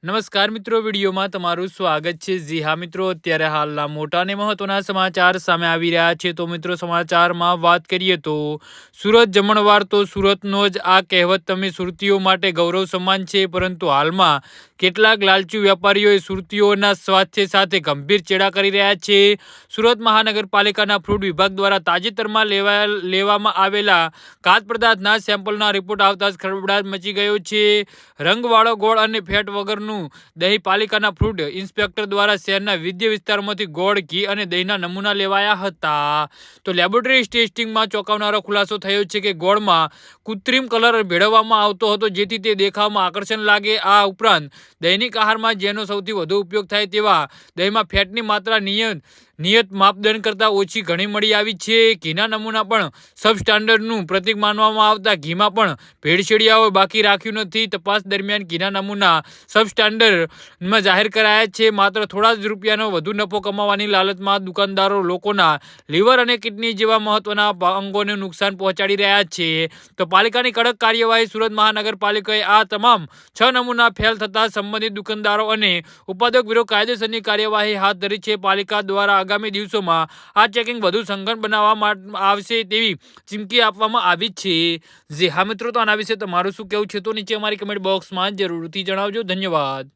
નમસ્કાર મિત્રો, વિડીયોમાં તમારું સ્વાગત છે। જી હા મિત્રો, અત્યારે હાલના મોટા અને મહત્વના સમાચાર સામે આવી રહ્યા છે। તો મિત્રો, સમાચારમાં વાત કરીએ તો સુરત જમણવાર તો સુરતનો જ આ કહેવત તમે સુરતીઓ માટે ગૌરવ સમાન છે, પરંતુ હાલમાં કેટલાક લાલચુ વેપારીઓએ સુરતીઓના સ્વાસ્થ્ય સાથે ગંભીર ચેડા કરી રહ્યા છે। સુરત મહાનગરપાલિકાના ફૂડ વિભાગ દ્વારા તાજેતરમાં લેવામાં આવેલા ખાદ્ય પદાર્થના સેમ્પલના રિપોર્ટ આવતા જ ખળભળાટ મચી ગયો છે। રંગવાળો ગોળ અને ફેટ વગરનું દહીં પાલિકાના ફૂડ ઇન્સ્પેક્ટર દ્વારા શહેરના વિવિધ વિસ્તારોમાંથી ગોળ, ઘી અને દહીંના નમૂના લેવાયા હતા। તો લેબોરેટરી ટેસ્ટિંગમાં ચોંકાવનારો ખુલાસો થયો છે કે ગોળમાં કૃત્રિમ કલર ભેળવવામાં આવતો હતો, જેથી તે દેખાવમાં આકર્ષણ લાગે। આ ઉપરાંત દૈનિક આહારમાં જેનો સૌથી વધુ ઉપયોગ થાય તેવા દહીંમાં ફેટની માત્રા નિયત માપદંડ કરતાં ઓછી ઘણી મળી આવી છે। ઘીના નમૂના પણ સબસ્ટાન્ડર્ડનું પ્રતીક માનવામાં આવતા ઘીમાં પણ ભેળસેળિયાઓએ બાકી રાખ્યું નથી। તપાસ દરમિયાન ઘીના નમૂના સબસ્ટાન્ડર્ડમાં જાહેર કરાયા છે। માત્ર થોડા જ રૂપિયાનો વધુ નફો કમાવાની લાલચમાં દુકાનદારો લોકોના લીવર અને કિડની જેવા મહત્વના અંગોને નુકસાન પહોંચાડી રહ્યા છે। તો પાલિકાની કડક કાર્યવાહી સુરત મહાનગરપાલિકાએ આ તમામ 6 નમૂના ફેલ થતા સંબંધિત દુકાનદારો અને ઉત્પાદક વિરુદ્ધ કાયદેસરની કાર્યવાહી હાથ ધરી છે। પાલિકા દ્વારા આગામી દિવસોમાં આ ચેકિંગ વધુ સઘન બનાવવામાં આવશે તેવી ચીમકી આપવામાં આવી છે। જી હા મિત્રો, તો આના વિશે તમારું શું કહેવું છે તો નીચે અમારી કમેન્ટ બોક્સમાં જરૂરથી જણાવજો। ધન્યવાદ।